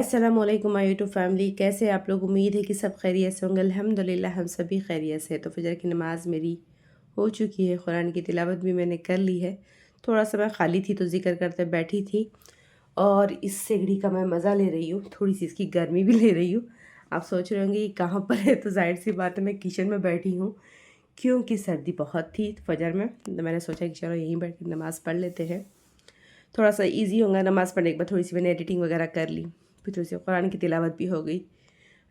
अस्सलाम वालेकुम my YouTube family, कैसे आप लोग। उम्मीद है कि सब खैरियत से होंगे। अल्हम्दुलिल्लाह हम सभी खैरियत से। तो फजर की नमाज़ मेरी हो चुकी है, कुरान की तिलावत भी मैंने कर ली है। थोड़ा सा मैं खाली थी तो ज़िक्र करते बैठी थी और इस सिगड़ी का मैं मज़ा ले रही हूँ, थोड़ी सी इसकी गर्मी भी ले रही हूँ। आप सोच रहे होंगे ये कहाँ पर है, तो जाहिर सी बात है मैं किचन में बैठी हूँ क्योंकि सर्दी बहुत थी फजर में। तो मैंने सोचा कि चलो यहीं बैठ कर नमाज़ पढ़ लेते हैं, थोड़ा सा इजी होगा। नमाज़ पढ़ने के बाद थोड़ी सी मैंने एडिटिंग वगैरह कर ली, फिर थोड़ी सी कुरान की तिलावत भी हो गई।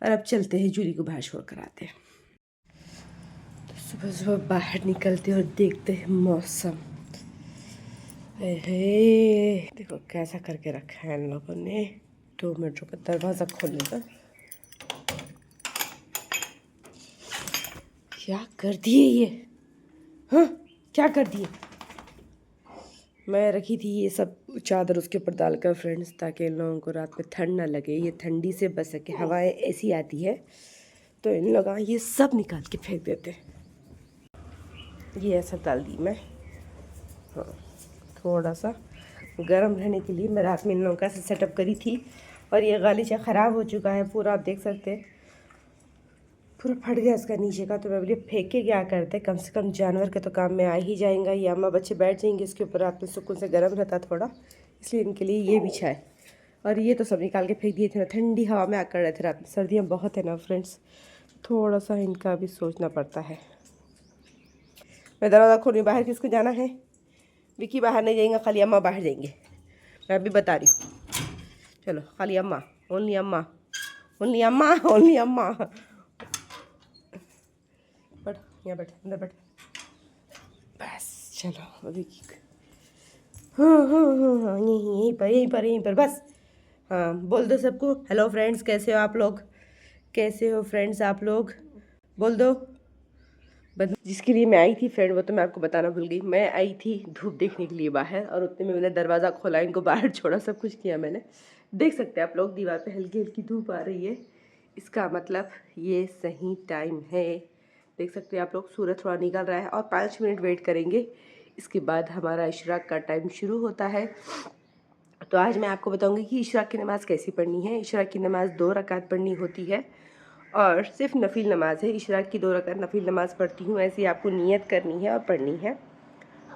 और अब चलते हैं, जूली को बाहर छोड़ कर आते हैं। तो सुबह सुबह बाहर निकलते और देखते हैं मौसम। हे देखो कैसा करके रखा है इन लोगों ने। 2 मिनट रुको, दरवाज़ा खोलने का। क्या कर दिए ये? हाँ, क्या कर दिए? मैं रखी थी ये सब चादर उसके ऊपर डालकर फ्रेंड्स, ताकि इन लोगों को रात में ठंड ना लगे, ये ठंडी से बच सके। हवाएं ऐसी आती है तो इन लोग ये सब निकाल के फेंक देते हैं। ये ऐसा डाल दी मैं, हाँ, थोड़ा सा गर्म रहने के लिए। मैं रात में इन लोगों का सेटअप करी थी और ये गालीचा ख़राब हो चुका है पूरा, आप देख सकते हैं पूरा फट गया इसका नीचे का। तो मैं बोली फेंक के क्या करते, कम से कम जानवर के तो काम में आ ही जाएगा। ये अम्मा बच्चे बैठ जाएंगे इसके ऊपर, रात में सुकून से गर्म रहता थोड़ा, इसलिए इनके लिए ये बिछा है। और ये तो सब निकाल के फेंक दिए थे ना, ठंडी हवा में आकर रहे थे रात में। सर्दियाँ बहुत है ना फ्रेंड्स, थोड़ा सा इनका भी सोचना पड़ता है। मैं दरवाज़ा खोलूँ, बाहर किसको जाना है? विकी बाहर नहीं जाएंगे, खाली अम्मा बाहर जाएंगे, मैं अभी बता रही हूँ। चलो, खाली अम्मा, ओनली अम्मा, ओनली अम्मा, ओनली अम्मा। बैठ, यहाँ बैठ, अंदर बैठ। बस चलो अभी हाँ हाँ हाँ हाँ, यहीं पर यहीं पर यहीं पर बस। हाँ, बोल दो सबको हेलो फ्रेंड्स, कैसे हो आप लोग? कैसे हो फ्रेंड्स आप लोग? बोल दो। जिसके लिए मैं आई थी फ्रेंड, वो तो मैं आपको बताना भूल गई। मैं आई थी धूप देखने के लिए बाहर, और उतने में मैंने दरवाज़ा खोला, इनको बाहर छोड़ा, सब कुछ किया मैंने। देख सकते हैं आप लोग, दीवार पे हल्की हल्की धूप आ रही है, इसका मतलब ये सही टाइम है। देख सकते हैं आप लोग, सूरज थोड़ा निकल रहा है और 5 मिनट वेट करेंगे, इसके बाद हमारा इशराक का टाइम शुरू होता है। तो आज मैं आपको बताऊंगी कि इशराक की नमाज़ कैसी पढ़नी है। इशराक की नमाज़ 2 रकात पढ़नी होती है और सिर्फ नफिल नमाज है। इशराक की 2 रकात नफिल नमाज़ पढ़ती हूँ, ऐसी आपको नियत करनी है और पढ़नी है।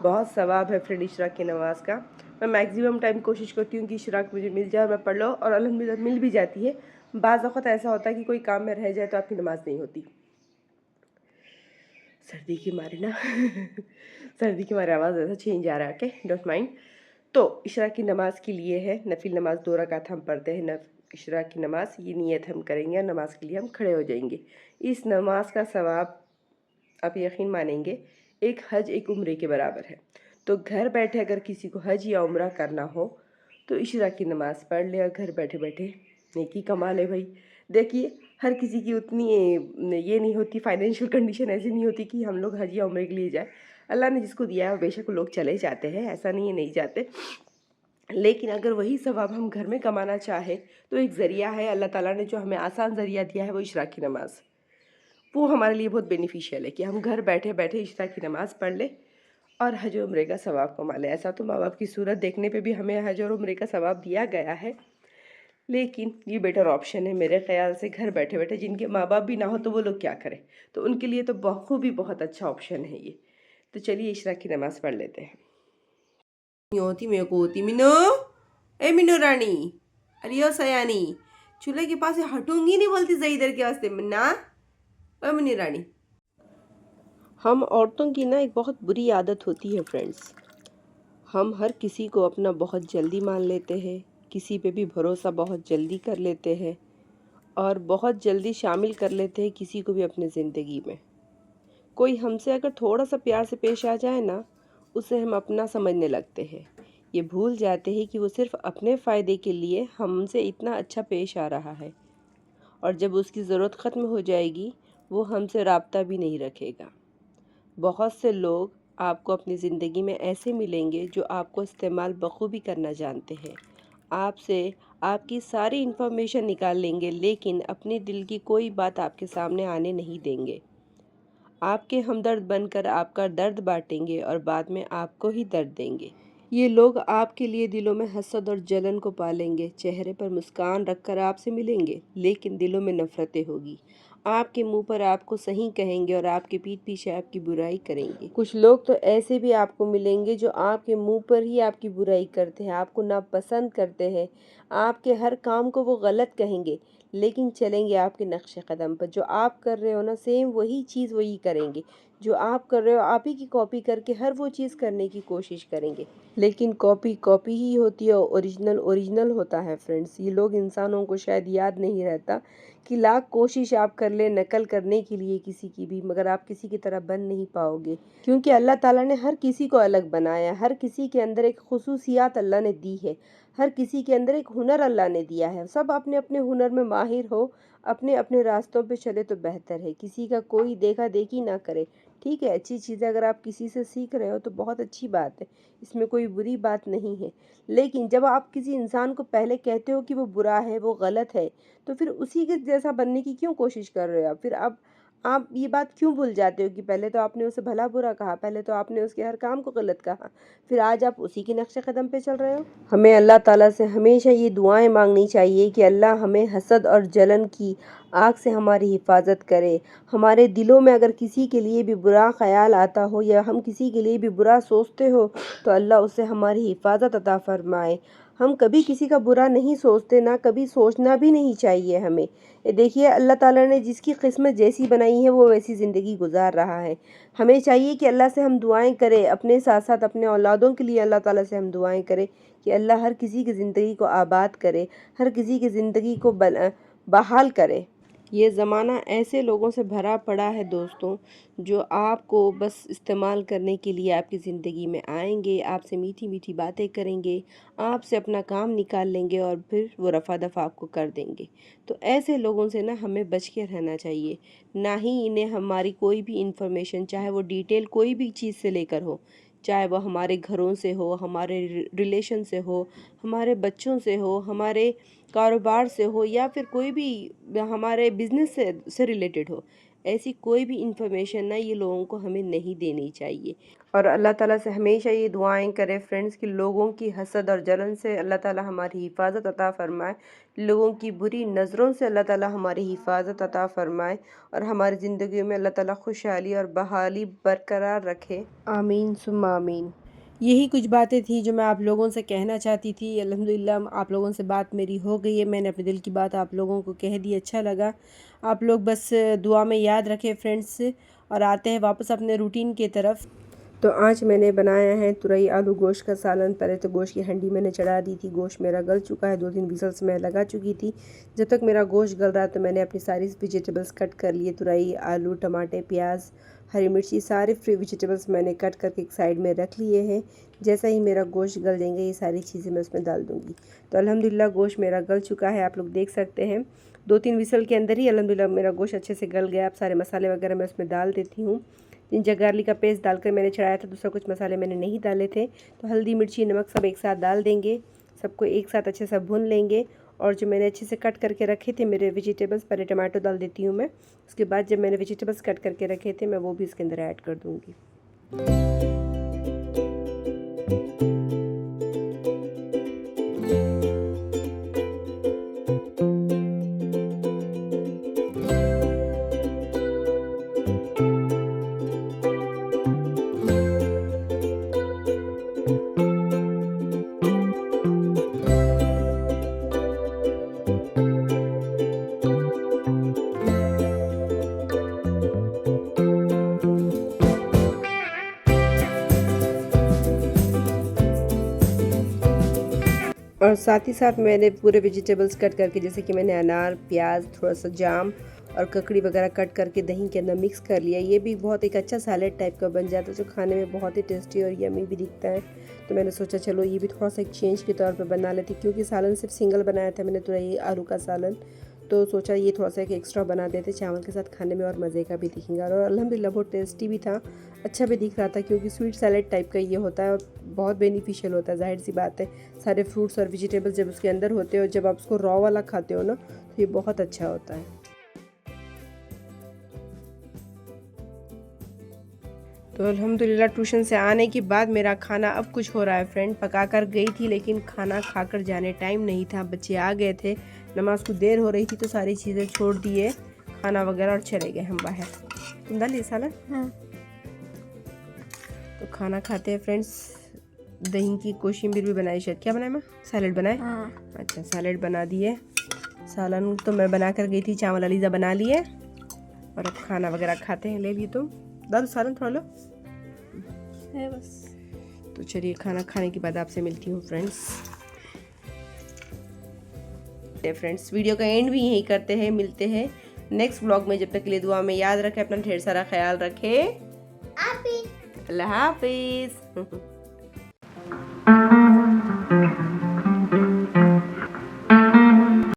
बहुत सवाब है फ्रेंड इशराक की नमाज़ का। मैं मैक्सिमम टाइम कोशिश करती हूँ कि इशराक मुझे मिल जाए, मैं पढ़ लो, और अल्हम्दुलिल्लाह मिल भी जाती है। बाज़ वक़्त ऐसा होता है कि कोई काम में रह जाए तो आपकी नमाज़ नहीं होती। सर्दी के मारे ना सर्दी के मारे आवाज़ ऐसा चेंज आ रहा है, ओके, डोंट माइंड। तो इशराक की नमाज़ के लिए है नफिल नमाज 2 रकात हम पढ़ते हैं। इशराक की नमाज़ ये नियत हम करेंगे और नमाज़ के लिए हम खड़े हो जाएंगे। इस नमाज का सवाब आप यकीन मानेंगे एक हज एक उम्रे के बराबर है। तो घर बैठे अगर किसी को हज या उम्रा करना हो तो इशराक की नमाज़ पढ़ ले और घर बैठे बैठे नेकी कमा ले भाई। देखिए, हर किसी की उतनी ये नहीं होती, फाइनेंशियल कंडीशन ऐसी नहीं होती कि हम लोग हज या उम्रे के लिए जाए। अल्लाह ने जिसको दिया है बेशक लोग चले जाते हैं, ऐसा नहीं है नहीं जाते, लेकिन अगर वही सवाब हम घर में कमाना चाहे तो एक ज़रिया है। अल्लाह ताला ने जो हमें आसान ज़रिया दिया है वो इशराक की नमाज़, वो हमारे लिए बहुत बेनिफिशियल है कि हम घर बैठे बैठे इशराक की नमाज़ पढ़ लें और हज और उम्रे का सवाब कमा लें। ऐसा तो माँ बाप की सूरत देखने पे भी हमें हज और उम्रे का सवाब दिया गया है, लेकिन ये बेटर ऑप्शन है मेरे ख्याल से। घर बैठे बैठे जिनके माँ बाप भी ना हो तो वो लोग क्या करें, तो उनके लिए तो बखूबी बहुत अच्छा ऑप्शन है ये। तो चलिए इशराक की नमाज़ पढ़ लेते हैं। होती मेरे को होती मिनो, ए मिनो रानी, अरे ओ सयानी, चूल्हे के पास से हटूंगी नहीं बोलती सही इधर के वास्ते मन्ना, ओ मिनी रानी। हम औरतों की ना एक बहुत बुरी आदत होती है फ्रेंड्स, हम हर किसी को अपना बहुत जल्दी मान लेते हैं, किसी पे भी भरोसा बहुत जल्दी कर लेते हैं और बहुत जल्दी शामिल कर लेते हैं किसी को भी अपनी ज़िंदगी में। कोई हमसे अगर थोड़ा सा प्यार से पेश आ जाए ना, उसे हम अपना समझने लगते हैं। ये भूल जाते हैं कि वो सिर्फ़ अपने फ़ायदे के लिए हमसे इतना अच्छा पेश आ रहा है, और जब उसकी ज़रूरत ख़त्म हो जाएगी वो हमसे राब्ता भी नहीं रखेगा। बहुत से लोग आपको अपनी ज़िंदगी में ऐसे मिलेंगे जो आपको इस्तेमाल बखूबी करना जानते हैं। आपसे आपकी सारी इन्फॉर्मेशन निकाल लेंगे, लेकिन अपने दिल की कोई बात आपके सामने आने नहीं देंगे। आपके हमदर्द बनकर आपका दर्द बांटेंगे और बाद में आपको ही दर्द देंगे। ये लोग आपके लिए दिलों में हसद और जलन को पालेंगे, चेहरे पर मुस्कान रखकर आपसे मिलेंगे, लेकिन दिलों में नफरतें होगी। आपके मुंह पर आपको सही कहेंगे और आपके पीठ पीछे आपकी बुराई करेंगे। कुछ लोग तो ऐसे भी आपको मिलेंगे जो आपके मुंह पर ही आपकी बुराई करते हैं, आपको नापसंद करते हैं, आपके हर काम को वो गलत कहेंगे, लेकिन चलेंगे आपके नक्शे कदम पर। जो आप कर रहे हो ना, सेम वही चीज़ वही करेंगे। जो आप कर रहे हो आप ही की कॉपी करके हर वो चीज़ करने की कोशिश करेंगे, लेकिन कॉपी कॉपी ही होती है, ओरिजिनल ओरिजिनल होता है फ्रेंड्स। ये लोग इंसानों को शायद याद नहीं रहता कि लाख कोशिश आप कर ले नकल करने के लिए किसी की भी, मगर आप किसी की तरह बन नहीं पाओगे, क्योंकि अल्लाह ताला ने हर किसी को अलग बनाया। हर किसी के अंदर एक खुसूसियात अल्लाह ने दी है, हर किसी के अंदर एक हुनर अल्लाह ने दिया है। सब अपने अपने हुनर में माहिर हो, अपने अपने रास्तों पे चले तो बेहतर है। किसी का कोई देखा देखी ना करे, ठीक है। अच्छी चीज़ें अगर आप किसी से सीख रहे हो तो बहुत अच्छी बात है, इसमें कोई बुरी बात नहीं है। लेकिन जब आप किसी इंसान को पहले कहते हो कि वो बुरा है, वो गलत है, तो फिर उसी के जैसा बनने की क्यों कोशिश कर रहे हो आप? फिर आप ये बात क्यों भूल जाते हो कि पहले तो आपने उसे भला बुरा कहा, पहले तो आपने उसके हर काम को गलत कहा, फिर आज आप उसी के नक्शे कदम पे चल रहे हो। हमें अल्लाह ताला से हमेशा ये दुआएं मांगनी चाहिए कि अल्लाह हमें हसद और जलन की आग से हमारी हिफाजत करे। हमारे दिलों में अगर किसी के लिए भी बुरा ख्याल आता हो या हम किसी के लिए भी बुरा सोचते हो तो अल्लाह उससे हमारी हिफाजत अता फरमाए। हम कभी किसी का बुरा नहीं सोचते, ना कभी सोचना भी नहीं चाहिए हमें। ये देखिए, अल्लाह ताला ने जिसकी किस्मत जैसी बनाई है वो वैसी ज़िंदगी गुजार रहा है। हमें चाहिए कि अल्लाह से हम दुआएं करें, अपने साथ साथ अपने औलादों के लिए अल्लाह ताला से हम दुआएं करें कि अल्लाह हर किसी की ज़िंदगी को आबाद करे, हर किसी की ज़िंदगी को बहाल करे। ये ज़माना ऐसे लोगों से भरा पड़ा है दोस्तों, जो आपको बस इस्तेमाल करने के लिए आपकी ज़िंदगी में आएंगे, आपसे मीठी मीठी बातें करेंगे, आपसे अपना काम निकाल लेंगे और फिर वो रफ़ा दफ़ा आपको कर देंगे। तो ऐसे लोगों से ना हमें बच के रहना चाहिए। ना ही इन्हें हमारी कोई भी इंफॉर्मेशन, चाहे वो डिटेल कोई भी चीज़ से लेकर हो, चाहे वो हमारे घरों से हो, हमारे रिलेशन से हो, हमारे बच्चों से हो, हमारे कारोबार से हो, या फिर कोई भी हमारे बिजनेस से रिलेटेड हो, ऐसी कोई भी इंफॉर्मेशन ना ये लोगों को हमें नहीं देनी चाहिए। और अल्लाह ताला से हमेशा ये दुआएं करें फ्रेंड्स कि लोगों की हसद और जलन से अल्लाह ताला हमारी हिफाजत अता फरमाए, लोगों की बुरी नज़रों से अल्लाह ताला हमारी हिफाजत अता फरमाए, और हमारी ज़िंदगी में अल्लाह ताला खुशहाली और बहाली बरकरार रखे। आमीन सुम्मा आमीन। यही कुछ बातें थी जो मैं आप लोगों से कहना चाहती थी। अल्हम्दुलिल्लाह आप लोगों से बात मेरी हो गई है, मैंने अपने दिल की बात आप लोगों को कह दी, अच्छा लगा। आप लोग बस दुआ में याद रखें फ्रेंड्स, और आते हैं वापस अपने रूटीन की तरफ। तो आज मैंने बनाया है तुरई आलू गोश्त का सालन। पहले तो गोश्त की हंडी मैंने चढ़ा दी थी, गोश्त मेरा गल चुका है, 2-3 विसल्स मैं लगा चुकी थी। जब तक मेरा गोश्त गल रहा तो मैंने अपनी सारी वेजिटेबल्स कट कर लिए। तुरई, आलू, टमाटे, प्याज, हरी मिर्ची, सारे फ्री वेजिटेबल्स मैंने कट करके एक साइड में रख लिए हैं। जैसा ही मेरा गोश्त गल देंगे ये सारी चीज़ें मैं उसमें डाल दूँगी। तो अल्हम्दुलिल्लाह गोश्त मेरा गल चुका है, आप लोग देख सकते हैं। 2-3 विसल के अंदर ही अल्हम्दुलिल्लाह मेरा गोश्त अच्छे से गल गया। अब सारे मसाले वगैरह मैं उसमें डाल देती हूँ। जिंजर गार्लिक का पेस्ट डालकर मैंने चढ़ाया था, दूसरा कुछ मसाले मैंने नहीं डाले थे। तो हल्दी, मिर्ची, नमक सब एक साथ डाल देंगे, सबको एक साथ अच्छे से भून लेंगे। और जो मैंने अच्छे से कट करके रखे थे मेरे वेजिटेबल्स, पहले टमाटो डाल देती हूँ मैं, उसके बाद जब मैंने वेजिटेबल्स कट करके रखे थे मैं वो भी इसके अंदर ऐड कर दूँगी। और साथ ही साथ मैंने पूरे वेजिटेबल्स कट करके, जैसे कि मैंने अनार, प्याज, थोड़ा सा जाम और ककड़ी वगैरह कट करके दही के अंदर मिक्स कर लिया। ये भी बहुत एक अच्छा सैलेड टाइप का बन जाता है जो खाने में बहुत ही टेस्टी और यमी भी दिखता है। तो मैंने सोचा चलो ये भी थोड़ा सा एक चेंज के तौर पर बना लेती, क्योंकि सालन सिर्फ सिंगल बनाया था मैंने, तो यही आलू का सालन, तो सोचा ये थोड़ा सा एक एक्स्ट्रा बना देते, चावल के साथ खाने में और मज़े का भी दिखेगा। और अल्हम्दुलिल्लाह बहुत टेस्टी भी था, अच्छा भी दिख रहा था, क्योंकि स्वीट सैलेड टाइप का ये होता है और बहुत बेनिफिशियल होता है। जाहिर सी बात है, सारे फ्रूट्स और वेजिटेबल्स जब उसके अंदर होते हो, जब आप उसको रॉ वाला खाते हो ना, तो ये बहुत अच्छा होता है। तो अल्हम्दुलिल्लाह ट्यूशन से आने के बाद मेरा खाना अब कुछ हो रहा है फ्रेंड। पका कर गई थी लेकिन खाना खाकर जाने टाइम नहीं था, बच्चे आ गए थे, नमाज को देर हो रही थी तो सारी चीज़ें छोड़ दिए, खाना वगैरह, और चले गए हम बाहर। तुम डाल लिए सालन? हाँ। तो खाना खाते हैं फ्रेंड्स। दही की कोशिम्बीर भी बनाई, शायद क्या बनाए माँ? सैलेड बनाए? हाँ। अच्छा सैलेड बना दिए। सालन तो मैं बना कर गई थी, चावल अलीज़ा बना लिए, और अब खाना वगैरह खाते हैं। ले लिए तुम? दादू सालन थोड़ा लो है बस। तो चलिए खाना खाने के बाद आपसे मिलती हूँ फ्रेंड्स। वीडियो का एंड भी यही करते हैं, मिलते हैं नेक्स्ट ब्लॉग में। जब तक के लिए दुआ में याद रखें, अपना ढेर सारा ख्याल रखें। अल्लाह हाफिज़।